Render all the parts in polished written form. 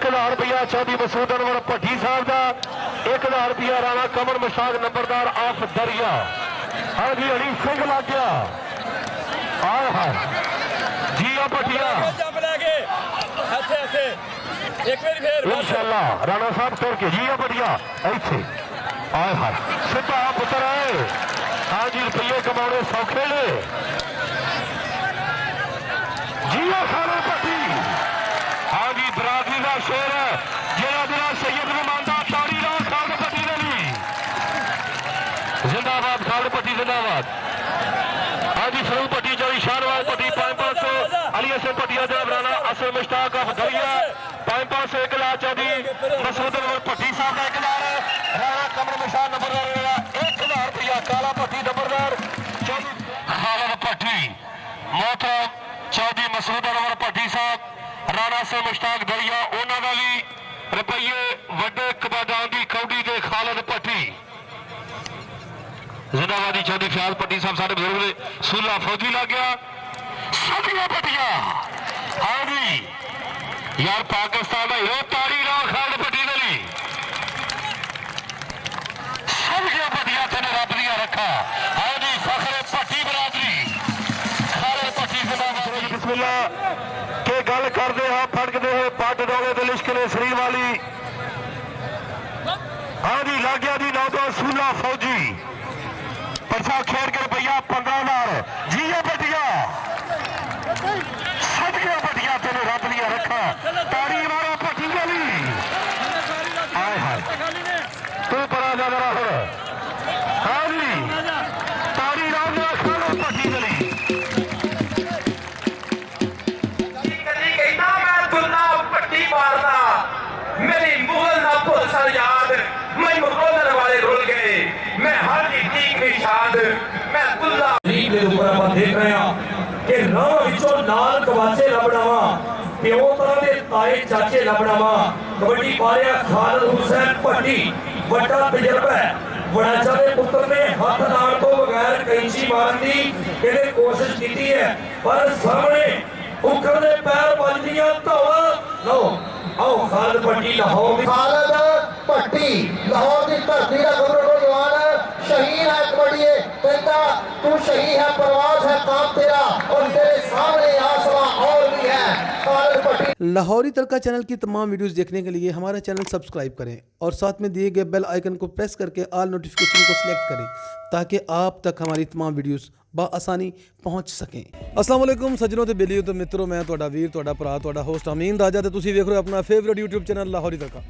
1000 रुपया चौधरी मसूद अनवर भट्टी साहब का, 1000 रुपया राणा कमर मुश्ताक नंबरदार ऑफ दरिया। हाँ जी हरी सिंह लग गया। आए हाय जी आ भट्टिया इंशाअल्लाह राणा साहब तुर के जी आ भट्टिया इथे। आए हाय सीधा पुत्र है। हाँ जी रुपये कमाने सौखे ने जी आ खाना भट्टी। हाँ जी बरादरी का शेर है जेड़ा दिला सैयद ने मानता ताड़ी ला खान भट्टी ने भी जिंदाबाद खान भट्टी जिंदाबाद। हाँ जी सरू भट्टी चौधरी शाहनवाज भट्टी 500 अली हसन भट्टिया जनाब राणा असर मुश्ताक ऑफ दरिया 500 1000 चौधरी मसूद अनवर भट्टी साहब का 1000 राणा कमर मुश्ताक नंबरदार 1000 रुपया काला भट्टी नंबरदार चौधरी खालिद भट्टी मोहतरम चौधरी मसूद अनवर भट्टी साहब राणा से मुश्ताक दरिया उन्होंने भी रुपये वड्डे कबादान की कौडी के खालिद भट्टी जिंदाबादी चौधरी फयाज भट्टी साहब सारे बुजुर्ग ने सूला फौजी लग गया सदिया भट्टिया। हाँ जी यार पाकिस्तान का यो ताड़ी ला खालिद भट्टी ने सदिया भट्टिया तेने रब दिया रखा। हाँ जी फखरे भट्टी बरादरी खालिद भट्टी जिंदाबाद। बिस्मिल्लाह के गल करते हैं फड़कते हैं पट डोले तो लिश्क ने सरी वाली। हाँ जी लग गया जी नौजवान सूला फौजी परसा खेल के रुपया 15,000 जी है भट्टिया सदके भट्टिया तेने रब लिया रखा तारी मारा भट्टी वाली। आए हाय तू परा जा जरा फिर। हाँ जी तारी राम ने खाना भट्टी वाली भट्टी मारना मेरी मुगल ना भुल सर याद मैं मुगल वाले रुल गए मैं हर ठीक निशाद मैं दुल्ला के ऊपर आप देख रहे हैं कि राह विचों नाल कवाचे लबड़ावा प्यो तरह के ताए चाचे लबड़ावा कबड्डी पारिया खालिद हुसैन भट्टी बड़ा तजर्बा है वड़ाचा के पुत्र ने हाथ नाल तो बगैर कैंची मारन दी इहने कोशिश की है पर सामने उखड़े पैर बजदियां धौला लो आओ खालिद भट्टी लाहौर खालिद भट्टी लाहौर की धरती का गौरव जवान शहीद है कबड्डी कहता तू शहीद है प्रवास है काम तेरा और तेरे सामने आसमां और भी है खालिद भट्टी। लाहौरी तड़का चैनल की तमाम वीडियोस देखने के लिए हमारा चैनल सब्सक्राइब करें और साथ में दिए गए बेल आइकन को प्रेस करके ऑल नोटिफिकेशन को सिलेक्ट करें ताकि आप तक हमारी तमाम वीडियोस बआसानी पहुँच सकें। अस्सलाम वालेकुम सज्जनों ते बेलियो ते मित्रों मैं तुहाडा वीर तुहाडा भरा तुहाडा होस्ट अमीन राजा ते तुसीं वेख रहे हो अपना फेवरेट यूट्यूब चैनल लाहौरी तड़का।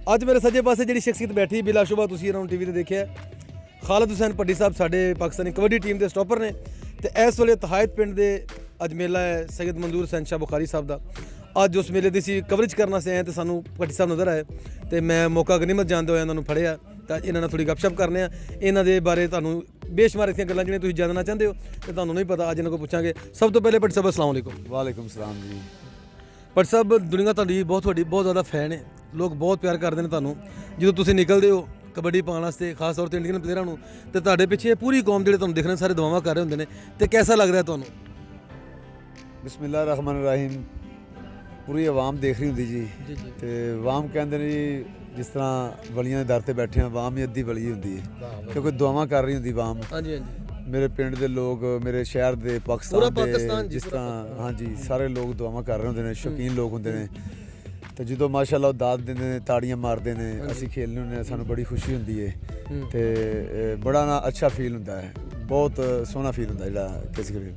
अज मेरे सज्जे पासे जिहड़ी शख्सियत बैठी बिलाशुबा तुसीं इन्हां नूं टीवी ते देखिआ खालिद हुसैन भट्टी साहब साडे पाकिस्तानी कबड्डी टीम के स्टॉपर ने ते इस वेले तहायत पिंड दे अज मेला है सैयद मंजूर हुसैन शाह बुखारी साहब का। अज उस मेले की असीं कवरेज करना से आए तो सानू भट्टी साहब नज़र आए तो मैं मौका गनीमत जानते हुए इन्होंने फड़िया तो इन्होंने थोड़ी गपशप करने इन्हों के बारे तुहानू बेशुमार इतनी गल्लां जिहड़ियां तुसीं जानना चाहते हो तो तुहानू नहीं पता अज इन्हों को पूछांगे। सब तो पहले भट्टी साहब अस्सलाम वालेकुम। वालेकुम सलाम जी। भट्टी साहब दुनिया तुहाडी बहुत ज़्यादा फैन है लोग बहुत प्यार करते हैं तुहानू जो तुसीं निकलते हो कबड्डी पाने वास्ते खास तौर पर इंडियन प्लेयरां नूं ते तुहाडे पिछे पूरी कौम जिहड़े तुहानू देखने सारे दुआवां कर रहे होंदे ने ते कैसा लग रहा है तुहानू? बिस्मिल्लाह रहमान रहीम पूरी आवाम देख रही होंदी जी ते आवाम कहंदे ने जी जिस तरह वलियां दे दर ते बैठे आवाम ही अद्धी वली होंदी है क्योंकि दुआवां कर रही होंदी आवाम। हाँ जी हाँ जी मेरे पिंड दे लोग मेरे शहर दे पाकिस्तान दे जिस तरह हाँ जी सारे लोग दुआवां कर रहे होंदे ने शौकीन लोग होंदे ने तो जो माशाअल्लाह दाद देंदे ने ताड़ियां मारदे ने असीं खेलने होंदे सानू बड़ी खुशी होंदी है ते बड़ा ना अच्छा फील होंदा है बहुत सोहना फील होंदा जेह्ड़ा किसी करीब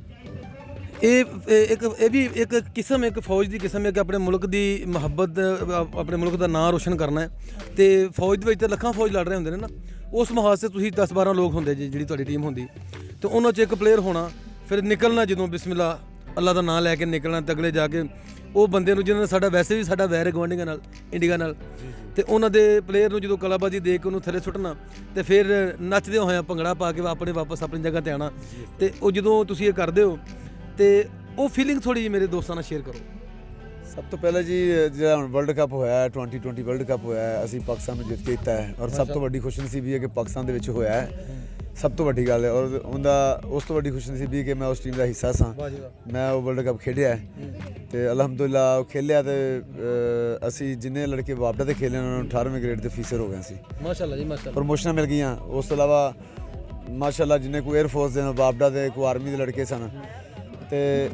ये भी एक किस्म एक फौज की किस्म है कि अपने मुल्क की मुहब्बत अपने मुल्क का नाम रोशन करना है तो फौज के लखां फौज लड़ रहे होंगे ना उस महाज से तुसीं 10-12 लोग होंगे जी जी टीम होंगी तो उन्होंने एक प्लेयर होना फिर निकलना जो बिस्मिल्लाह अल्लाह का नाम लैके निकलना तगड़े जाके वो बंदे जिन्होंने साडा वैसे भी साडा वैर है गवांढियां नाल इंडिया नाल ते उन्हां दे प्लेयर नूं जो कलाबाजी दे के उन्होंने थले सुट्टना तो फिर नचदे होए भंगड़ा पा के अपने वापस अपनी जगह ते आना तो वो जो तुसीं ये करदे हो तो वो फीलिंग थोड़ी जी मेरे दोस्तों शेयर करो। सब तो पहले जी जो वर्ल्ड कप होया 2020 वर्ल्ड कप होया असीं पाकिस्तान में जित के दिता है और सब तो बड़ी खुशनसीबी है कि पाकिस्तान दे विच होया है ਸਭ ਤੋਂ ਵੱਡੀ ਗੱਲ ਹੈ। ਔਰ ਉਹਦਾ ਉਸ ਤੋਂ ਵੱਡੀ ਖੁਸ਼ਨਸੀਬੀ ਕਿ ਮੈਂ ਉਸ ਟੀਮ ਦਾ ਹਿੱਸਾ ਸਾਂ। ਮੈਂ ਉਹ ਵਰਲਡ ਕੱਪ ਖੇਡਿਆ ਤੇ ਅਲਹਮਦੁਲਿਲਾ ਖੇਲਿਆ ਤੇ ਅਸੀਂ ਜਿੰਨੇ ਲੜਕੇ ਵਾਪਡਾ ਤੇ ਖੇਲੇ ਉਹਨਾਂ ਨੂੰ 18ਵੇਂ ਗ੍ਰੇਡ ਦੇ ਅਫੀਸਰ ਹੋ ਗਏ ਸੀ। ਮਾਸ਼ਾਅੱਲਾ ਜੀ ਮਾਸ਼ਾਅੱਲਾ। ਪ੍ਰਮੋਸ਼ਨਾਂ ਮਿਲ ਗਈਆਂ। ਉਸ ਤੋਂ ਇਲਾਵਾ ਮਾਸ਼ਾਅੱਲਾ ਜਿੰਨੇ ਕੋਈ 에ਅਰ ਫੋਰਸ ਦੇ ਵਾਪਡਾ ਦੇ ਕੋਈ ਆਰਮੀ ਦੇ ਲੜਕੇ ਸਨ ਤੇ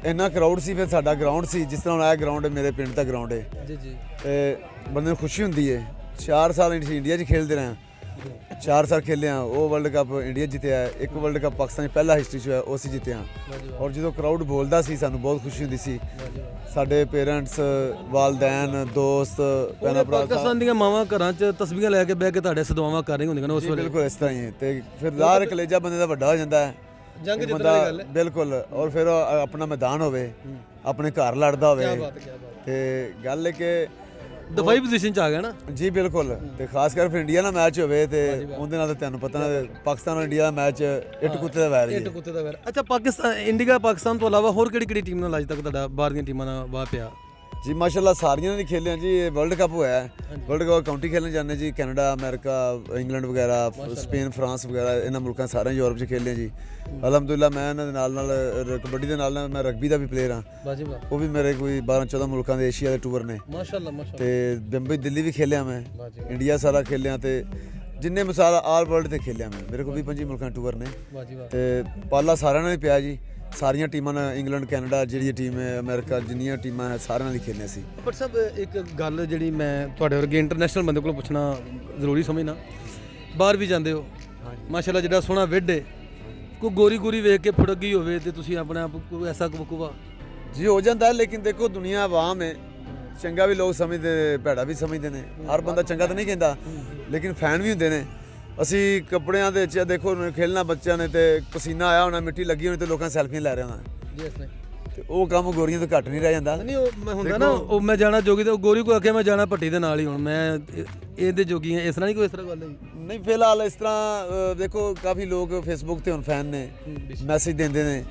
ਇੰਨਾ ਕਰਾਊਡ ਸੀ। ਫਿਰ ਸਾਡਾ ਗਰਾਊਂਡ ਸੀ ਜਿਸ ਤਰ੍ਹਾਂ ਹੁਣ ਆਇਆ ਗਰਾਊਂਡ ਮੇਰੇ ਪਿੰਡ ਦਾ ਗਰਾਊਂਡ ਹੈ ਜੀ ਜੀ ਤੇ ਬੰਦੇ ਨੂੰ ਖੁਸ਼ੀ ਹੁੰਦੀ ਹੈ। 4 ਸਾਲ ਇੰਡੀਆ 'ਚ ਖੇਡਦੇ ਰਹੇ 4 ਸਾਲ ਖੇਲੇ ਆ। ਉਹ ਵਰਲਡ ਕੱਪ ਇੰਡੀਆ ਜਿੱਤਿਆ। ਇੱਕ ਵਰਲਡ ਕੱਪ ਪਾਕਿਸਤਾਨ 'ਚ ਪਹਿਲਾ ਹਿਸਟਰੀ 'ਚ ਹੋਇਆ ਉਹ ਅਸੀਂ ਜਿੱਤੇ ਹਾਂ। ਔਰ ਜਦੋਂ ਕਰਾਊਡ ਬੋਲਦਾ ਸੀ ਸਾਨੂੰ ਬਹੁਤ ਖੁਸ਼ੀ ਹੁੰਦੀ ਸੀ। ਸਾਡੇ ਪੇਰੈਂਟਸ ਵਾਲਦੈਨ ਦੋਸਤ ਭੈਣਾਂ ਭਰਾ ਪਾਕਿਸਤਾਨ ਦੀਆਂ ਮਾਵਾਂ ਘਰਾਂ 'ਚ ਤਸਬੀਹਾਂ ਲੈ ਕੇ ਬਹਿ ਕੇ ਤੁਹਾਡੇ ਸਦਵਾਵਾਂ ਕਰ ਰਹੀਆਂ ਹੁੰਦੀਆਂ ਨੇ ਉਸ ਵੇਲੇ। ਬਿਲਕੁਲ ਇਸ ਤਰ੍ਹਾਂ ਹੀ ਹੈ ਤੇ ਫਿਰ ਜ਼ਾਹਰ ਕਲੇਜਾ ਬੰਦੇ ਦਾ ਵੱਡਾ ਹੋ ਜਾਂਦਾ ਹੈ। ਜੰਗ ਜਿੱਤਣ ਬੰਦਾ ਵਾਲੀ ਗੱਲ ਹੈ। ਬਿਲਕੁਲ। ਔਰ ਫਿਰ ਆਪਣਾ ਮੈਦਾਨ ਹੋਵੇ ਆਪਣੇ ਘਰ ਲੜਦਾ ਹੋਵੇ ਤੇ ਗੱਲ ਹੈ ਕਿ ਦਫਾਈ ਪੋਜੀਸ਼ਨ 'ਚ ਆ ਗਿਆ ਨਾ ਜੀ। ਬਿਲਕੁਲ ਤੇ ਖਾਸ ਕਰ ਫਿਰ ਇੰਡੀਆ ਨਾਲ ਮੈਚ ਹੋਵੇ ਤੇ ਉਹਦੇ ਨਾਲ ਤਾਂ ਤੁਹਾਨੂੰ ਪਤਾ ਨਾ ਪਾਕਿਸਤਾਨ ਔਰ ਇੰਡੀਆ ਦਾ ਮੈਚ ਇੱਟ ਕੁੱਤੇ ਦਾ ਵੈਰ ਇੱਟ ਕੁੱਤੇ ਦਾ ਵੈਰ। ਅੱਛਾ ਪਾਕਿਸਤਾਨ ਇੰਡੀਆ ਪਾਕਿਸਤਾਨ ਤੋਂ ਇਲਾਵਾ ਹੋਰ ਕਿਹੜੀ ਟੀਮ ਨਾਲ ਅੱਜ ਤੱਕ ਤੁਹਾਡਾ ਬਾਹਰ ਦੀਆਂ ਟੀਮਾਂ ਨਾਲ ਵਾਹ ਪਿਆ? ਜੀ ਮਾਸ਼ਾਅੱਲਾ ਸਾਰੀਆਂ ਨੇ ਖੇਲਿਆ ਜੀ। ਇਹ ਵਰਲਡ ਕੱਪ ਹੋਇਆ ਵਰਲਡ ਕੱਪ ਕਾਉਂਟੀ ਖੇਲਣ ਜਾਂਦੇ ਜੀ। ਕੈਨੇਡਾ ਅਮਰੀਕਾ ਇੰਗਲੈਂਡ ਵਗੈਰਾ ਸਪੇਨ ਫਰਾਂਸ ਵਗੈਰਾ ਇਹਨਾਂ ਮੁਲਕਾਂ ਸਾਰੇ ਯੂਰਪ 'ਚ ਖੇਲੇ ਜੀ। ਅਲਹਮਦੁਲਿਲਾ ਮੈਂ ਇਹਨਾਂ ਦੇ ਨਾਲ ਕਬੱਡੀ ਦੇ ਨਾਲ ਮੈਂ ਰਗਬੀ ਦਾ ਵੀ ਪਲੇਅਰ ਹਾਂ। ਉਹ ਵੀ ਮੇਰੇ ਕੋਈ 12-14 ਮੁਲਕਾਂ ਦੇ ਏਸ਼ੀਆ ਦੇ ਟੂਰ ਨੇ ਮਾਸ਼ਾਅੱਲਾ ਮਾਸ਼ਾਅੱਲਾ। ਤੇ ਬੰਬਈ ਦਿੱਲੀ ਵੀ ਖੇਲਿਆ ਮੈਂ ਇੰਡੀਆ ਸਾਰਾ ਖੇਲਿਆ ਤੇ ਜਿੰਨੇ ਮਸਾਲਾ ਆਲ ਵਰਲਡ ਤੇ ਖੇਲਿਆ ਮੈਂ। ਮੇਰੇ ਕੋਲ ਵੀ 25 ਮੁਲਕਾਂ ਟੂਰ ਨੇ ਤੇ ਪਾਲਾ ਸਾਰਿਆਂ ਨਾਲ ਹੀ ਪਿਆ ਜੀ। ਸਾਰੀਆਂ ਟੀਮਾਂ ਨਾਲ ਇੰਗਲੈਂਡ ਕੈਨੇਡਾ ਜਿਹੜੀ ਟੀਮ ਹੈ ਅਮਰੀਕਾ ਜਿੰਨੀਆਂ ਟੀਮਾਂ ਹੈ ਸਾਰਿਆਂ ਨਾਲ ਹੀ ਖੇਲਿਆ ਸੀ। ਪਰ ਸਭ ਇੱਕ ਗੱਲ ਜਿਹੜੀ ਮੈਂ ਤੁਹਾਡੇ ਵਰਗੇ ਇੰਟਰਨੈਸ਼ਨਲ ਬੰਦੇ ਕੋਲੋਂ ਪੁੱਛਣਾ ਜ਼ਰੂਰੀ ਸਮਝਣਾ, ਬਾਹਰ ਵੀ ਜਾਂਦੇ ਹੋ ਮਾਸ਼ਾਅੱਲਾ ਜਿਹੜਾ ਸੋਹਣਾ ਵਿੱਢ ਹੈ ਕੋਈ ਗੋਰੀ ਵੇਖ ਕੇ ਫੁੜਗੀ ਹੋਵੇ ਤੇ ਤੁਸੀਂ ਆਪਣੇ ਆਪ ਕੋਈ ਐਸਾ ਵਕੂਵਾ ਜੀ ਹੋ ਜਾਂਦਾ। ਲੇਕਿਨ ਦੇਖੋ ਦੁਨੀਆ ਆਵਾਮ ਹੈ। ਚੰਗਾ ਵੀ ਲੋਕ ਸਮਝਦੇ ਭੈੜਾ ਵੀ ਸਮਝਦੇ ਨੇ। ਹਰ ਬੰਦਾ ਚੰਗਾ ਤਾਂ ਨਹੀਂ ਕਹਿੰਦਾ ਲੇਕਿਨ ਫੈਨ ਵੀ ਹੁੰਦੇ ਨੇ। ਅਸੀਂ ਕੱਪੜਿਆਂ ਦੇ ਵਿੱਚ ਦੇਖੋ ਖੇਲਣਾ ਬੱਚਿਆਂ ਨੇ ਤੇ ਪਸੀਨਾ ਆਇਆ ਹੋਣਾ ਮਿੱਟੀ ਲੱਗੀ ਹੋਣੀ ਤੇ ਲੋਕਾਂ ਸੈਲਫੀਆਂ ਲੈ ਰਹੇ ਹੋਣਾ ਜੀ ਇਸ ਨੇ ਤੇ ਉਹ ਕੰਮ ਗੋਰੀਆਂ ਤੋਂ ਘੱਟ ਨਹੀਂ ਰਹਿ ਜਾਂਦਾ। ਨਹੀਂ ਉਹ ਮੈਂ ਹੁੰਦਾ ਨਾ ਉਹ ਮੈਂ ਜਾਣਾ ਜੋਗੀ ਤੇ ਗੋਰੀ ਕੋ ਆਖਿਆ ਮੈਂ ਜਾਣਾ ਭੱਟੀ ਦੇ ਨਾਲ ਹੀ। ਹੁਣ ਮੈਂ ਇਹਦੇ ਜੋਗੀ ਹਾਂ। ਇਸ ਤਰ੍ਹਾਂ ਨਹੀਂ ਕੋਈ ਇਸ ਤਰ੍ਹਾਂ ਗੱਲ ਨਹੀਂ ਫਿਲਹਾਲ ਇਸ ਤਰ੍ਹਾਂ ਦੇਖੋ ਕਾਫੀ ਲੋਕ ਫੇਸਬੁੱਕ ਤੇ ਹੁਣ ਫੈਨ ਨੇ ਮੈਸੇਜ ਦਿੰਦੇ ਨੇ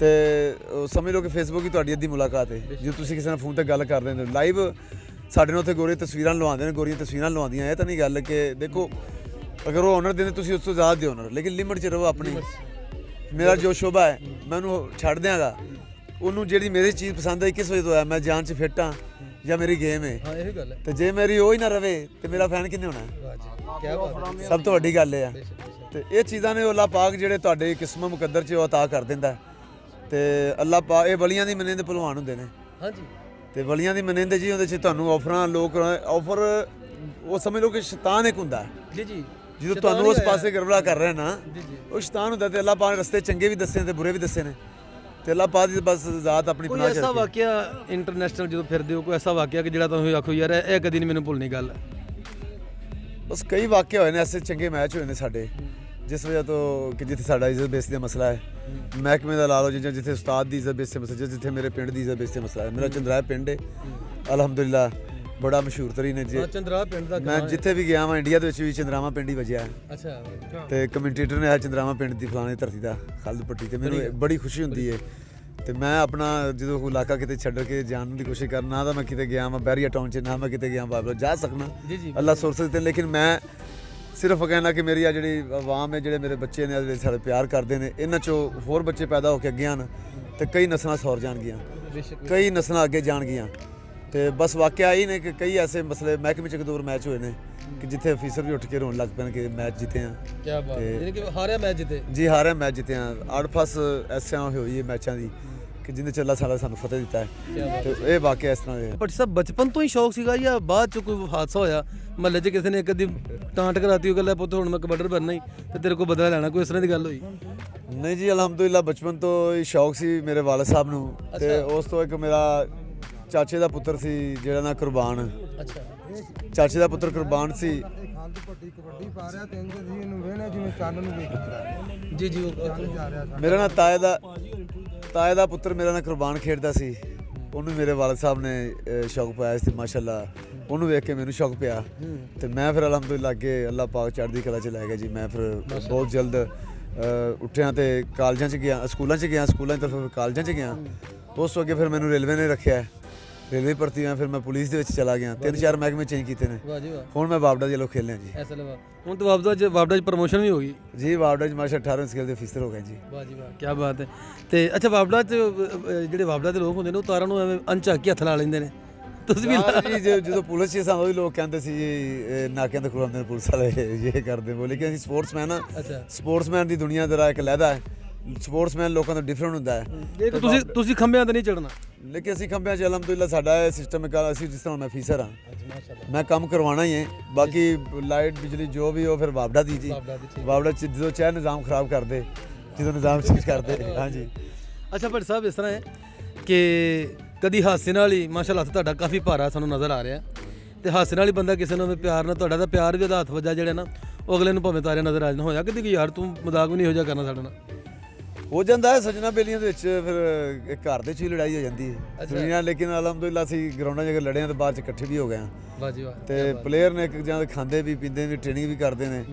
ਤੇ ਸਮਝ ਲਓ ਕਿ ਫੇਸਬੁੱਕ ਹੀ ਤੁਹਾਡੀ ਅੱਧੀ ਮੁਲਾਕਾਤ ਹੈ। ਜੇ ਤੁਸੀਂ ਕਿਸੇ ਨਾਲ ਫੋਨ ਤੇ ਗੱਲ ਕਰਦੇ ਹੋ ਲਾਈਵ ਸਾਡੇ ਨਾਲ ਉੱਥੇ ਗੋਰੀ ਤਸਵੀਰਾਂ ਲਵਾਉਂਦੇ ਨੇ ਗੋਰੀਆਂ ਤਸਵੀਰਾਂ ਲਵਾਉਂਦੀਆਂ। ਇਹ ਤਾਂ ਨਹੀਂ ਗੱਲ ਕਿ ਦੇਖੋ ਅਗਰ ਉਹ ਓਨਰ ਦਿੰਦੇ ਤੁਸੀਂ ਉਸ ਤੋਂ ਜ਼ਿਆਦਾ ਦਿਓ ਓਨਰ ਲੇਕਿਨ ਲਿਮਿਟ 'ਚ ਰਹੋ ਆਪਣੀ। ਮੇਰਾ ਜੋ ਸ਼ੋਭਾ ਹੈ ਮੈਂ ਉਹਨੂੰ ਛੱਡ ਦਿਆਂਗਾ। ਉਹਨੂੰ ਜਿਹੜੀ ਮੇਰੀ ਚੀਜ਼ ਪਸੰਦ ਆਈ ਕਿਸ ਵਜ੍ਹਾ ਤੋਂ ਹੈ ਮੈਂ ਜਾਨ 'ਚ ਫਿੱਟ ਹਾਂ ਜਾਂ ਮੇਰੀ ਗੇਮ ਹੈ। ਹਾਂ ਇਹ ਗੱਲ ਹੈ। ਤੇ ਜੇ ਮੇਰੀ ਉਹ ਹੀ ਨਾ ਰਵੇ ਤੇ ਮੇਰਾ ਫੈਨ ਕਿੰਨੇ ਹੋਣਾ? ਕੀ ਬਾਤ ਹੈ। ਸਭ ਤੋਂ ਵੱਡੀ ਗੱਲ ਇਹ ਆ ਤੇ ਇਹ ਚੀਜ਼ਾਂ ਨੇ ਅੱਲਾਹ ਪਾਕ ਜਿਹੜੇ ਤੁਹਾਡੇ ਕਿਸਮਤ ਮੁਕੱਦਰ 'ਚ ਉਹ ਅਤਾ ਕਰ ਦਿੰਦਾ ਤੇ ਅੱਲਾਹ ਪਾਕ ਇਹ ਵਲੀਆਂ ਦੀ ਮੰਨੇ ਦੇ ਭਲਵਾਨ ਹੁੰਦੇ ਨੇ। ਹਾਂਜੀ ਤੇ ਵਲੀਆਂ ਦੀ ਮੰਨੇ ਦੇ ਜੀ ਉਹਦੇ 'ਚ ਤੁਹਾਨੂੰ ਆਫਰਾਂ ਲੋਕ ਆਫਰ ਉਹ ਸਮਝ ਲਓ ਕਿ ਸ਼ੈਤਾਨ ਇੱਕ ਹੁੰਦਾ ਜੀ ਜੀ। ਜਦੋਂ ਤੁਹਾਨੂੰ ਉਸ ਪਾਸੇ ਗਰਬਲਾ ਕਰ ਰਹੇ ਨਾ ਉਹ ਸ਼ੈਤਾਨ ਹੁੰਦਾ ਤੇ ਅੱਲਾਹ ਪਾਕ ਨੇ ਰਸਤੇ ਚੰਗੇ ਵੀ ਦੱਸੇ ਤੇ ਬੁਰੇ ਵੀ ਦੱਸੇ ਨੇ ਤੇ ਅੱਲਾਹ ਪਾਕ ਦੀ ਬਸ ਜ਼ਾਤ ਆਪਣੀ ਕੋਈ ਪਨਾਹ 'ਚ ਐਸਾ ਰੱਖੇ। ਵਾਕਿਆ ਇੰਟਰਨੈਸ਼ਨਲ ਜਦੋਂ ਫਿਰਦੇ ਹੋ ਕੋਈ ਐਸਾ ਵਾਕਿਆ ਕਿ ਜਿਹੜਾ ਤੁਹਾਨੂੰ ਆਖੋ ਯਾਰ ਇਹ ਕਦੀ ਨਹੀਂ ਮੈਨੂੰ ਭੁੱਲਣੀ ਗੱਲ? ਬਸ ਕਈ ਵਾਕਿਆ ਹੋਏ ਨੇ ਐਸੇ ਚੰਗੇ ਮੈਚ ਹੋਏ ਨੇ ਸਾਡੇ ਜਿਸ ਵਜ੍ਹਾ ਤੋਂ ਕਿ ਜਿੱਥੇ ਸਾਡਾ ਇੱਜ਼ਤ ਬੇਇੱਜ਼ਤੀ ਦਾ ਮਸਲਾ ਹੈ ਮਹਿਕਮੇ ਦਾ ਲਾ ਲਓ ਜਿੱਥੇ ਉਸਤਾਦ ਦੀ ਇੱਜ਼ਤ ਬੇਇੱਜ਼ਤੀ ਦਾ ਮਸਲਾ ਜਿੱਥੇ ਮੇਰੇ ਪਿੰਡ ਦੀ ਇੱਜ਼ਤ ਬੇਇੱਜ਼ਤੀ ਦਾ ਮਸਲਾ ਹੈ। ਮੇਰਾ ਚੰਦਰਾਏ ਪਿੰਡ ਹੈ ਅਲਹਮਦੁਲਿਲਾ ਬੜਾ ਮਸ਼ਹੂਰ ਤਰੀਨ ਹੈ ਜੀ। ਚੰਦਰਾ ਪਿੰਡ ਦਾ ਮੈਂ ਜਿੱਥੇ ਵੀ ਗਿਆ ਵਾਂ ਇੰਡੀਆ ਦੇ ਵਿੱਚ ਵੀ ਚੰਦਰਾਮਾ ਪਿੰਡ ਹੀ ਵਜਿਆ ਹੈ। ਅੱਛਾ ਤੇ ਕਮੈਂਟੇਟਰ ਨੇ ਆ ਚੰਦਰਾਮਾ ਪਿੰਡ ਦੀ ਫਲਾਣੇ ਧਰਤੀ ਦਾ ਖਾਲਦ ਪੱਟੀ ਤੇ ਮੈਨੂੰ ਬੜੀ ਖੁਸ਼ੀ ਹੁੰਦੀ ਹੈ। ਤੇ ਮੈਂ ਆਪਣਾ ਜਦੋਂ ਕੋਈ ਇਲਾਕਾ ਕਿਤੇ ਛੱਡ ਕੇ ਜਾਣ ਦੀ ਕੋਸ਼ਿਸ਼ ਕਰਨਾ ਨਾ ਤਾਂ ਮੈਂ ਕਿਤੇ ਗਿਆ ਮੈਂ ਬੈਰੀਆ ਟਾਊਨ 'ਚ ਨਾ ਮੈਂ ਕਿਤੇ ਗਿਆ ਬਾਬਾ ਜਾ ਸਕਣਾ ਅੱਲਾਹ ਸੋਰਸ ਤੇ ਲੇਕਿਨ ਮੈਂ ਸਿਰਫ ਕਹਿਣਾ ਕਿ ਮੇਰੀ ਆ ਜਿਹੜੀ ਆਵਾਮ ਹੈ ਜਿਹੜੇ ਮੇਰੇ ਬੱਚੇ ਨੇ ਜਿਹੜੇ ਸਾਡੇ ਪਿਆਰ ਕਰਦੇ ਨੇ ਇਹਨਾਂ 'ਚੋਂ ਹੋਰ ਬੱਚੇ ਪੈਦਾ ਹੋ ਕੇ ਅੱਗੇ ਆਉਣ ਤੇ ਕਈ ਨਸਲਾਂ ਸੌਰ ਜਾਣਗੀਆਂ ਕਈ ਨਸਲਾਂ ਅੱਗੇ ਜਾਣਗੀਆਂ। ਤੇ ਬਸ ਵਾਕਿਆ ਹੀ ਨੇ ਕਿ ਕਈ ਐਸੇ ਮਸਲੇ ਮਹਿਕਮੇ 'ਚ ਇੱਕ ਦੋ ਮੈਚ ਹੋਏ ਨੇ ਕਿ ਜਿੱਥੇ ਅਫੀਸਰ ਵੀ ਉੱਠ ਕੇ ਰੋਣ ਲੱਗ ਪੈਣ ਕਿ ਮੈਚ ਜਿੱਤੇ ਆ। ਕੀ ਬਾਤ ਹੈ। ਯਾਨੀ ਕਿ ਹਾਰਿਆ ਮੈਚ ਜਿੱਤੇ ਜੀ ਹਾਰਿਆ ਮੈਚ ਜਿੱਤੇ ਆ। ਅੜਫਸ ਐਸਿਆਂ ਹੋਈ ਹੈ ਮੈਚਾਂ ਦੀ ਕਿ ਜਿੰਨੇ ਚ ਅੱਲਾਹ ਸਾਲਾ ਸਾਨੂੰ ਫਤਿਹ ਦਿੱਤਾ ਹੈ ਤੇ ਇਹ ਵਾਕਿਆ ਇਸ ਤਰ੍ਹਾਂ ਦੇ। ਪਰ ਸਭ ਬਚਪਨ ਤੋਂ ਹੀ ਸ਼ੌਕ ਸੀਗਾ ਜਾਂ ਬਾਅਦ ਚ ਕੋਈ ਹਾਦਸਾ ਹੋਇਆ ਮਹੱਲੇ 'ਚ ਕਿਸੇ ਨੇ ਇੱਕ ਅੱਧੀ ਟਾਂਟ ਕਰਾਤੀ ਉਹ ਕਹਿੰਦਾ ਪੁੱਤ ਹੁਣ ਮੈਂ ਕਬੱਡਰ ਬਣਨਾ ਹੀ ਤੇ ਤੇਰੇ ਕੋਲ ਬਦਲਾ ਲੈਣਾ ਕੋਈ ਇਸ ਤਰ੍ਹਾਂ ਦੀ ਗੱਲ ਹੋਈ? ਨਹੀਂ ਜੀ ਅਲਹਮਦੁਲਿਲਾ ਬਚਪਨ ਤੋਂ ਹੀ ਸ਼ੌਕ ਸੀ ਮੇਰੇ ਵਾਲਿਦ ਸਾਹਿਬ ਨੂੰ ਤੇ ਉਸ ਤੋਂ ਇੱਕ ਮੇਰਾ ਚਾਚੇ ਦਾ ਪੁੱਤਰ ਸੀ ਜਿਹੜਾ ਨਾ ਕੁਰਬਾਨ। ਅੱਛਾ ਚਾਚੇ ਦਾ ਪੁੱਤਰ ਕੁਰਬਾਨ ਸੀ। ਕਬੱਡੀ ਪਾ ਰਿਹਾ ਤੇ ਇੰਜ ਨੂੰ ਵੇਖਣਾ ਜਿਵੇਂ ਚੰਨ ਨੂੰ ਵੇਖਦਾ ਜੀ ਜੀ। ਮੇਰਾ ਨਾ ਤਾਏ ਦਾ ਪੁੱਤਰ ਮੇਰਾ ਨਾ ਕੁਰਬਾਨ ਖੇਡਦਾ ਸੀ। ਉਹਨੂੰ ਮੇਰੇ ਵਾਲਿਦ ਸਾਹਿਬ ਨੇ ਸ਼ੌਕ ਪਾਇਆ ਸੀ ਮਾਸ਼ਾਅੱਲਾ। ਉਹਨੂੰ ਵੇਖ ਕੇ ਮੈਨੂੰ ਸ਼ੌਕ ਪਿਆ ਤੇ ਮੈਂ ਫਿਰ ਅਲਹਮਦੁਲਿਲਾ ਅੱਗੇ ਅੱਲਾਹ ਪਾਕ ਚੜ੍ਹਦੀ ਕਲਾ 'ਚ ਲੈ ਗਿਆ ਜੀ। ਮੈਂ ਫਿਰ ਬਹੁਤ ਜਲਦ ਉੱਠਿਆ ਤੇ ਕਾਲਜਾਂ 'ਚ ਗਿਆ ਸਕੂਲਾਂ 'ਚ ਗਿਆ ਸਕੂਲਾਂ ਦੀ ਤਰਫੋਂ ਕਾਲਜਾਂ 'ਚ ਗਿਆ। ਉਸ ਤੋਂ ਅੱਗੇ ਫਿਰ ਮੈਨੂੰ ਰੇਲਵੇ ਨੇ ਰੱਖਿਆ ਰੇਲਵੇ ਭਰਤੀ ਹੋਇਆ, ਫਿਰ ਮੈਂ ਪੁਲਿਸ ਦੇ ਵਿੱਚ ਚਲਾ ਗਿਆ, 3-4 ਮਹਿਕਮੇ ਚੇਂਜ ਕੀਤੇ ਨੇ। ਵਾਹ ਜੀ ਵਾਹ। ਹੁਣ ਮੈਂ ਵਾਪਡਾ ਵੱਲੋਂ ਖੇਲਿਆ ਜੀ। ਹੁਣ ਤਾਂ ਵਾਪਡਾ 'ਚ ਪ੍ਰਮੋਸ਼ਨ ਵੀ ਹੋ ਗਈ ਜੀ ਵਾਪਡਾ 'ਚ ਮਾਸ਼ਾ 18 ਸਕੇਲ ਦੇ ਅਫੀਸਰ ਹੋ ਗਏ ਜੀ। ਵਾਹ ਜੀ ਵਾਹ, ਕੀ ਬਾਤ ਹੈ। ਤੇ ਅੱਛਾ ਵਾਪਡਾ 'ਚ ਜਿਹੜੇ ਵਾਪਡਾ ਦੇ ਲੋਕ ਹੁੰਦੇ ਨੇ ਉਹ ਤਾਰਾਂ ਨੂੰ ਐਵੇਂ ਅਣਝੱਕ ਕੇ ਹੱਥ ਲਾ ਲੈਂਦੇ ਨੇ, ਤੁਸੀਂ ਵੀ ਜੀ ਜਦੋਂ ਪੁਲਿਸ 'ਚ ਸਾਨੂੰ ਵੀ ਲੋਕ ਕਹਿੰਦੇ ਸੀ ਜੀ ਨਾਕਿਆਂ ਤੇ ਖੁਲਾਉਂਦੇ ਨੇ ਪੁਲਿਸ ਵਾਲੇ, ਇਹ ਕਰਦੇ ਬੋਲੇ ਕਿ ਅਸੀਂ ਸਪੋਰਟਸਮੈਨ ਆ। ਅੱਛਾ, ਸਪੋਰਟਸਮੈਨ ਦੀ ਦੁਨੀਆ ਦਾ ਇੱਕ ਲਹਿਦਾ ਹੈ। ਸਪੋਰਟਸਮੈਨ ਲੋਕਾਂ ਦਾ ਡਿਫਰੈਂਟ ਹੁੰਦਾ ਹੈ। ਦੇਖ ਤੁਸੀਂ ਖੰਭਿਆਂ ਤੇ ਨਹੀਂ ਚੜਨਾ, ਲੇਕਿਨ ਅਸੀਂ ਖੰਭਿਆਂ 'ਚ ਅਲਹਮਦੁਲਿਲਾ ਸਾਡਾ ਇਹ ਸਿਸਟਮ ਹੈ। ਅਸੀਂ ਜਿਸ ਤਰ੍ਹਾਂ ਮੈਂ ਅਫੀਸਰ ਹਾਂ, ਮੈਂ ਕੰਮ ਕਰਵਾਉਣਾ ਹੀ ਹੈ, ਬਾਕੀ ਲਾਈਟ ਬਿਜਲੀ ਜੋ ਵੀ ਉਹ ਫਿਰ ਵਾਪਡਾ ਦੀ ਜੀ। ਵਾਪਡਾ 'ਚ ਜਦੋਂ ਚਾਹੇ ਨਿਜ਼ਾਮ ਖਰਾਬ ਕਰਦੇ, ਜਦੋਂ ਨਿਜ਼ਾਮ ਚੇਂਜ ਕਰਦੇ। ਹਾਂਜੀ। ਅੱਛਾ ਭੱਟ ਸਾਹਿਬ, ਇਸ ਤਰ੍ਹਾਂ ਹੈ ਕਿ ਕਦੀ ਹਾਸੇ ਨਾਲ ਹੀ ਮਾਸ਼ਾਅੱਲਾ ਤੁਹਾਡਾ ਕਾਫੀ ਭਾਰਾ ਸਾਨੂੰ ਨਜ਼ਰ ਆ ਰਿਹਾ, ਤੇ ਹਾਸੇ ਨਾਲ ਹੀ ਬੰਦਾ ਕਿਸੇ ਨੂੰ ਪਿਆਰ ਨਾਲ, ਤੁਹਾਡਾ ਤਾਂ ਪਿਆਰ ਵੀ ਉਹਦਾ ਹੱਥ ਵੱਜਾ ਜਿਹੜਾ ਨਾ, ਉਹ ਅਗਲੇ ਨੂੰ ਭਾਵੇਂ ਤਾਰੇ ਨਜ਼ਰ ਆ ਜਾਣਾ। ਹੋਇਆ ਕਿਤੇ ਕਿ ਯਾਰ ਤੂੰ ਮਜ਼ਾਕ ਵੀ ਨਹੀਂ ਹੋ ਜਾ ਕਰਨਾ ਸਾਡੇ ਨਾਲ? ਹੋ ਜਾਂਦਾ ਹੈ ਸੱਜਣਾ ਬੇਲੀਆਂ ਦੇ ਵਿੱਚ, ਫਿਰ ਇੱਕ ਘਰ ਦੇ 'ਚ ਹੀ ਲੜਾਈ ਹੋ ਜਾਂਦੀ ਹੈ ਦੁਨੀਆ। ਲੇਕਿਨ ਅਲਹਮਦੁਲਿਲਾ ਅਸੀਂ ਗਰਾਊਂਡਾਂ 'ਚ ਲੜੇ ਹਾਂ ਤੇ ਬਾਅਦ 'ਚ ਇਕੱਠੇ ਵੀ ਹੋ ਗਏ ਹਾਂ। ਵਾਹ ਜੀ ਵਾਹ। ਤੇ ਪਲੇਅਰ ਨੇ ਇੱਕ ਜਾਂ ਖਾਂਦੇ ਵੀ ਪੀਂਦੇ ਵੀ, ਟ੍ਰੇਨਿੰਗ ਵੀ ਕਰਦੇ ਨੇ।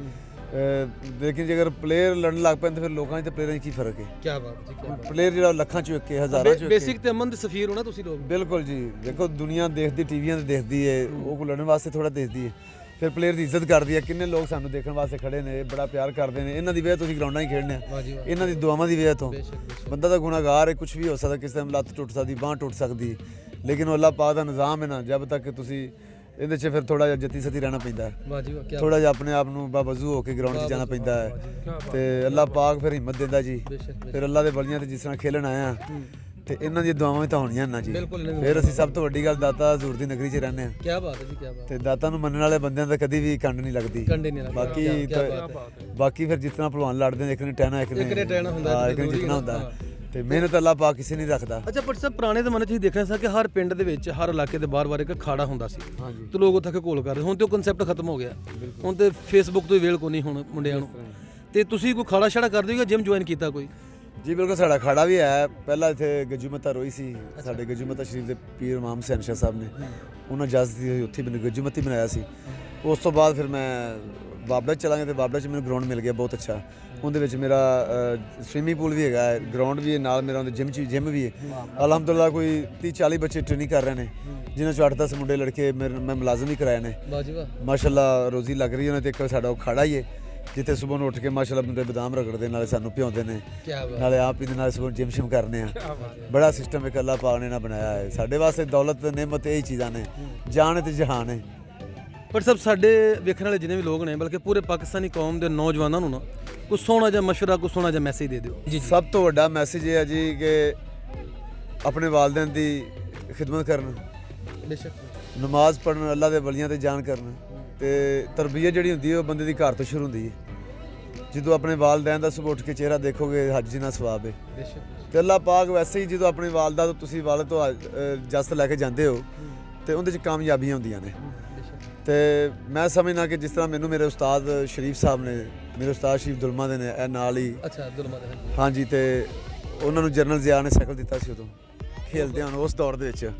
ਲੇਕਿਨ ਜੇਕਰ ਪਲੇਅਰ ਲੜਨ ਲੱਗ ਪੈਂਦੇ ਫਿਰ ਲੋਕਾਂ 'ਚ ਤੇ ਪਲੇਅਰਾਂ 'ਚ ਕੀ ਫਰਕ ਹੈ? ਕੀ ਬਾਤ ਜੀ, ਕੀ ਬਾਤ। ਪਲੇਅਰ ਜਿਹੜਾ ਲੱਖਾਂ 'ਚੋਂ ਇੱਕ, ਹਜ਼ਾਰਾਂ 'ਚੋਂ ਇੱਕ। ਬੇਸਿਕ ਤੇ ਅਮਨ ਦੇ ਸਫੀਰ ਹੋ ਨਾ ਤੁਸੀਂ ਲੋਕ। ਬਿਲਕੁਲ ਜੀ। ਦੇਖੋ ਦੁਨੀਆ ਦੇਖਦੀ, ਟੀਵੀਆਂ ਤੇ ਦੇਖਦੀ ਹੈ, ਉਹ ਕੋ ਲੜਨ ਵਾਸਤੇ ਥੋੜਾ ਦੇਖਦੀ ਹੈ, ਫਿਰ ਪਲੇਅਰ ਦੀ ਇੱਜ਼ਤ ਕਰਦੀ ਹੈ। ਕਿੰਨੇ ਲੋਕ ਸਾਨੂੰ ਦੇਖਣ ਵਾਸਤੇ ਖੜੇ ਨੇ, ਬੜਾ ਪਿਆਰ ਕਰਦੇ ਨੇ। ਇਹਨਾਂ ਦੀ ਵਜ੍ਹਾ ਤੋਂ ਅਸੀਂ ਗਰਾਊਂਡਾਂ 'ਚ ਖੇਡਦੇ ਹਾਂ, ਇਹਨਾਂ ਦੀ ਦੁਆਵਾਂ ਦੀ ਵਜ੍ਹਾ ਤੋਂ। ਬੰਦਾ ਤਾਂ ਗੁਨਾਹਗਾਰ ਹੈ, ਕੁਝ ਵੀ ਹੋ ਸਕਦਾ, ਕਿਸੇ ਟਾਈਮ ਲੱਤ ਟੁੱਟ ਸਕਦੀ, ਬਾਂਹ ਟੁੱਟ ਸਕਦੀ, ਲੇਕਿਨ ਉਹ ਅੱਲਾਹ ਪਾਕ ਦਾ ਨਿਜ਼ਾਮ ਹੈ ਨਾ, ਜਦ ਤੱਕ ਤੁਸੀਂ ਇਹਦੇ 'ਚ ਫਿਰ ਥੋੜਾ ਜਿਹਾ ਜੱਤੀ ਸਤੀ ਰਹਿਣਾ ਪੈਂਦਾ ਹੈ, ਥੋੜਾ ਜਿਹਾ ਆਪਣੇ ਆਪ ਨੂੰ ਬਾਵਜ਼ੂ ਹੋ ਕੇ ਗਰਾਊਂਡ 'ਚ ਜਾਣਾ ਪੈਂਦਾ ਹੈ। ਤੇ ਅੱਲਾਹ ਪਾਕ ਫਿਰ ਹਿੰਮਤ ਦਿੰਦਾ ਜੀ। ਫਿਰ ਅੱਲਾਹ ਦੇ ਵਲੀਆਂ ਤੇ ਜਿਸ ਤਰ੍ਹਾਂ ਖੇਲਣ ਆਇਆ ਤੇ ਇਹਨਾਂ ਦੀਆਂ ਦੁਆਵਾਂ ਵੀ ਤਾਂ ਹੋਣੀਆਂ ਨਾ ਜੀ। ਫਿਰ ਅਸੀਂ ਸਭ ਤੋਂ ਵੱਡੀ ਗੱਲ ਦਾਤਾ ਹਜ਼ੂਰ ਦੀ ਨਗਰੀ 'ਚ ਰਹਿੰਦੇ ਹਾਂ। ਕੀ ਬਾਤ ਹੈ ਜੀ, ਕੀ ਬਾਤ। ਤੇ ਦਾਤਾ ਨੂੰ ਮੰਨਣ ਵਾਲੇ ਬੰਦਿਆਂ ਦਾ ਕਦੀ ਵੀ ਕੰਡ ਨਹੀਂ ਲੱਗਦੀ। ਬਾਕੀ ਫਿਰ ਜਿਸ ਤਰ੍ਹਾਂ ਭਲਵਾਨ ਲੜਦੇ ਨੇ, ਇੱਕ ਨੇ ਟਹਿਣਾ, ਇੱਕ ਨੇ ਟਹਿਣਾ ਹੁੰਦਾ, ਇੱਕ ਨੇ ਜਿੱਤਣਾ ਹੁੰਦਾ, ਤੇ ਮਿਹਨਤ ਅੱਲਾਹ ਪਾਕ ਕਿਸੇ ਨਹੀਂ ਰੱਖਦਾ। ਅੱਛਾ ਭੱਟ ਸਾਹਿਬ, ਪੁਰਾਣੇ ਜ਼ਮਾਨੇ 'ਚ ਅਸੀਂ ਦੇਖਿਆ ਸੀ ਕਿ ਹਰ ਪਿੰਡ ਦੇ ਵਿੱਚ, ਹਰ ਇਲਾਕੇ ਦੇ ਬਾਹਰ ਇੱਕ ਅਖਾੜਾ ਹੁੰਦਾ ਸੀ, ਤੇ ਲੋਕ ਉੱਥੇ ਘੋਲ ਕਰਦੇ। ਹੁਣ ਤੇ ਉਹ ਕਨਸੈਪਟ ਖਤਮ ਹੋ ਗਿਆ, ਹੁਣ ਤੇ ਫੇਸਬੁੱਕ ਤੋਂ ਹੀ ਵੇਲ ਕੋ ਨਹੀਂ ਹੁਣ ਮੁੰਡਿਆਂ ਨੂੰ। ਤੇ ਤੁਸੀਂ ਕੋਈ ਖਾੜਾ ਛੜਾ ਕਰਦੇ ਹੋ ਜਾਂ ਜਿਮ ਜੁਆਇਨ ਕੀਤਾ ਕੋਈ? ਜੀ ਬਿਲਕੁਲ, ਸਾਡਾ ਖਾੜਾ ਵੀ ਹੈ। ਪਹਿਲਾਂ ਇੱਥੇ ਗੱਜੂਮਤਾ ਰੋਈ ਸੀ, ਸਾਡੇ ਗੱਜੂਮਤਾ ਸ਼ਰੀਫ ਦੇ ਪੀਰ ਇਮਾਮ ਹੁਸੈਨ ਸ਼ਾਹ ਸਾਹਿਬ ਨੇ, ਉਹਨਾਂ ਇਜਾਜ਼ਤ ਦੀ ਉੱਥੇ ਮੈਨੂੰ ਗੱਜੂਮਤੀ ਬਣਾਇਆ ਸੀ। ਉਸ ਤੋਂ ਬਾਅਦ ਫਿਰ ਮੈਂ ਵਾਪਡਾ ਚਲਾ ਗਿਆ, ਤੇ ਵਾਪਡਾ 'ਚ ਮੈਨੂੰ ਗਰਾਊਂਡ ਮਿਲ ਗਿਆ ਬਹੁਤ ਅੱਛਾ। ਉਹਦੇ ਵਿੱਚ ਮੇਰਾ ਸਵਿਮਿੰਗ ਪੂਲ ਵੀ ਹੈਗਾ ਹੈ, ਗਰਾਊਂਡ ਵੀ ਹੈ ਨਾਲ, ਮੇਰਾ ਉਹਦੇ ਜਿਮ ਵੀ ਹੈ। ਅਲਹਮਦੁਲਿਲਾ ਕੋਈ 30-40 ਬੱਚੇ ਟ੍ਰੇਨਿੰਗ ਕਰ ਰਹੇ ਨੇ, ਜਿਨ੍ਹਾਂ 'ਚੋਂ 8-10 ਮੁੰਡੇ ਲੜਕੇ ਮੈਂ ਮੁਲਾਜ਼ਮ ਵੀ ਕਰਾਏ ਨੇ। ਮਾਸ਼ਾਅੱਲਾ ਰੋਜ਼ੀ ਲੱਗ ਰਹੀ ਉਹਨਾਂ ਤੇ। ਇੱਕ ਸਾਡਾ ਉਹ ਖਾੜਾ ਹੀ ਹੈ ਜਿੱਥੇ ਸਵੇਰ ਨੂੰ ਉੱਠ ਕੇ ਮਾਸ਼ਾਅੱਲਾ ਬੰਦੇ ਬਦਾਮ ਰਗੜਦੇ, ਨਾਲੇ ਸਾਨੂੰ ਭਿਉਂਦੇ ਨੇ, ਨਾਲੇ ਆਪ ਪੀਂਦੇ, ਨਾਲੇ ਸਵੇਰ ਜਿਮ ਸ਼ਿਮ ਕਰਨੇ ਆ। ਬੜਾ ਸਿਸਟਮ ਇੱਕ ਅੱਲਾਹ ਪਾਕ ਨੇ ਨਾ ਬਣਾਇਆ ਹੈ ਸਾਡੇ ਵਾਸਤੇ। ਦੌਲਤ ਤੇ ਨਿਮਤ ਇਹੀ ਚੀਜ਼ਾਂ ਨੇ, ਜਾਨ ਤੇ ਜਹਾਨ ਹੈ। ਪਰ ਸਭ ਸਾਡੇ ਵੇਖਣ ਵਾਲੇ ਜਿੰਨੇ ਵੀ ਲੋਕ ਨੇ, ਬਲਕਿ ਪੂਰੇ ਪਾਕਿਸਤਾਨੀ ਕੌਮ ਦੇ ਨੌਜਵਾਨਾਂ ਨੂੰ ਨਾ ਕੋਈ ਸੋਹਣਾ ਜਿਹਾ ਮਸ਼ਵਰਾ, ਕੋਈ ਸੋਹਣਾ ਜਿਹਾ ਮੈਸੇਜ ਦੇ ਦਿਓ ਜੀ। ਸਭ ਤੋਂ ਵੱਡਾ ਮੈਸੇਜ ਇਹ ਹੈ ਜੀ ਕਿ ਆਪਣੇ ਵਾਲਿदैन ਦੀ ਖਿਦਮਤ ਕਰਨ, ਨਮਾਜ਼ ਪੜ੍ਹਨ, ਅੱਲਾਹ ਦੇ ਵਲੀਆਂ ਤੇ ਜਾਨ ਕਰਨ। ਤੇ ਤਰਬੀਅਤ ਜਿਹੜੀ ਹੁੰਦੀ ਹੈ ਉਹ ਬੰਦੇ ਦੀ ਘਰ ਤੋਂ ਸ਼ੁਰੂ ਹੁੰਦੀ ਹੈ। ਜਦੋਂ ਆਪਣੇ ਵਾਲਿदैन ਦਾ ਸੁਬਹ ਉੱਠ ਕੇ ਚਿਹਰਾ ਦੇਖੋਗੇ, ਹੱਜ ਜਿੰਨਾ ਸਵਾਬ ਹੈ। ਤੇ ਅੱਲਾਹ ਪਾਕ ਵੈਸੇ ਹੀ ਜਦੋਂ ਆਪਣੀ ਵਾਲਦਾ ਤੋਂ, ਤੁਸੀਂ ਵਾਲਦ ਤੋਂ ਜਸਤ ਲੈ ਕੇ ਜਾਂਦੇ ਹੋ, ਤੇ ਉਹਦੇ 'ਚ ਕਾਮਯਾਬੀਆਂ ਹੁੰਦੀਆਂ ਨੇ। ਤੇ ਮੈਂ ਸਮਝਦਾ ਕਿ ਜਿਸ ਤਰ੍ਹਾਂ ਮੈਨੂੰ ਮੇਰੇ ਉਸਤਾਦ ਸ਼ਰੀਫ ਸਾਹਿਬ ਨੇ, ਮੇਰੇ ਉਸਤਾਦ ਸ਼ਰੀਫ ਦੁਲਮਾ ਦੇ ਨੇ, ਇਹ ਨਾਲ ਹੀ। ਅੱਛਾ, ਦੁਲਮਾ ਦੇ। ਹਾਂਜੀ। ਤੇ ਉਹਨਾਂ ਨੂੰ ਜਨਰਲ ਜ਼ਿਆ ਨੇ ਸਾਈਕਲ ਦਿੱਤਾ ਸੀ ਉਦੋਂ ਖੇਲਦੇ ਹਨ ਉਸ ਦੌਰ ਦੇ ਵਿੱਚ।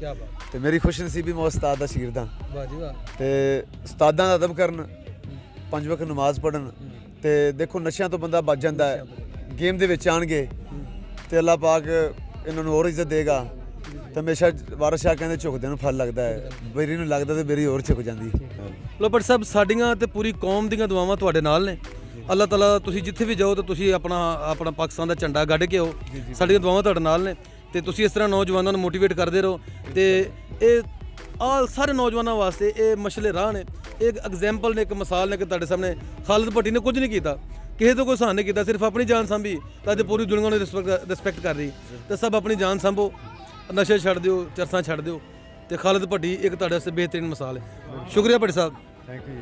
ਤੇ ਮੇਰੀ ਖੁਸ਼ਨਸੀਬੀ ਮੈਂ ਉਸਤਾਦ ਦਾ ਸ਼ਾਗਿਰਦ ਹਾਂ। ਵਾਹ ਜੀ ਵਾਹ। ਤੇ ਉਸਤਾਦਾਂ ਦਾ ਅਦਬ ਕਰਨ, 5 ਵਕਤ ਨਮਾਜ਼ ਪੜ੍ਹਨ। ਤੇ ਦੇਖੋ ਨਸ਼ਿਆਂ ਤੋਂ ਬੰਦਾ ਬਚ ਜਾਂਦਾ ਹੈ, ਗੇਮ ਦੇ ਵਿੱਚ ਆਣਗੇ ਤੇ ਅੱਲਾਹ ਪਾਕ ਇਹਨਾਂ ਨੂੰ ਹੋਰ ਇੱਜ਼ਤ ਦੇਗਾ। ਤੇ ਹਮੇਸ਼ਾ ਵਾਰਿਸ ਸ਼ਾਹ ਕਹਿੰਦੇ ਝੁਕਦੇ ਨੂੰ ਫਲ ਲੱਗਦਾ ਹੈ, ਬੇਰੀ ਨੂੰ ਲੱਗਦਾ ਤੇ ਬੇਰੀ ਹੋਰ ਝੁਕ ਜਾਂਦੀ। ਲੋ ਭੱਟ ਸਾਹਿਬ, ਸਾਡੀਆਂ ਤੇ ਪੂਰੀ ਕੌਮ ਦੀਆਂ ਦੁਆਵਾਂ ਤੁਹਾਡੇ ਨਾਲ ਨੇ। ਅੱਲਾਹ ਤਾਲਾ ਤੁਸੀਂ ਜਿੱਥੇ ਵੀ ਜਾਓ ਤਾਂ ਤੁਸੀਂ ਆਪਣਾ ਪਾਕਿਸਤਾਨ ਦਾ ਝੰਡਾ ਗੱਡ ਕੇ ਆਓ। ਸਾਡੀਆਂ ਦੁਆਵਾਂ ਤੁਹਾਡੇ ਨਾਲ ਨੇ, ਤੇ ਤੁਸੀਂ ਇਸ ਤਰ੍ਹਾਂ ਨੌਜਵਾਨਾਂ ਨੂੰ ਮੋਟੀਵੇਟ ਕਰਦੇ ਰਹੋ। ਤੇ ਇਹ ਸਾਰੇ ਨੌਜਵਾਨਾਂ ਵਾਸਤੇ ਇਹ ਮਸ਼ਲੇ ਰਾਹ ਨੇ, ਇੱਕ ਐਗਜ਼ਾਮਪਲ ਨੇ, ਇੱਕ ਮਿਸਾਲ ਨੇ ਕਿ ਤੁਹਾਡੇ ਸਾਹਮਣੇ ਖਾਲਿਦ ਭੱਟੀ ਨੇ ਕੁਝ ਨਹੀਂ ਕੀਤਾ, ਕਿਸੇ ਤੋਂ ਕੋਈ ਸਹਾਨ ਨਹੀਂ ਕੀਤਾ, ਸਿਰਫ ਆਪਣੀ ਜਾਨ ਸਾਂਭੀ, ਤਾਂ ਅੱਜ ਪੂਰੀ ਦੁਨੀਆ ਨੂੰ ਰਿਸਪੈਕਟ ਕਰ ਰਹੀ। ਤੇ ਸਭ ਆਪਣੀ ਜਾਨ ਸਾਂਭੋ, ਨਸ਼ੇ ਛੱਡ ਦਿਓ, ਚਰਸਾਂ ਛੱਡ ਦਿਓ। ਤੇ ਖਾਲਿਦ ਭੱਟੀ ਇੱਕ ਤੁਹਾਡੇ ਵਾਸਤੇ ਬਿਹਤਰੀਨ ਮਿਸਾਲ ਹੈ। ਸ਼ੁਕਰੀਆ ਭੱਟੀ ਸਾਹਿਬ। Thank you.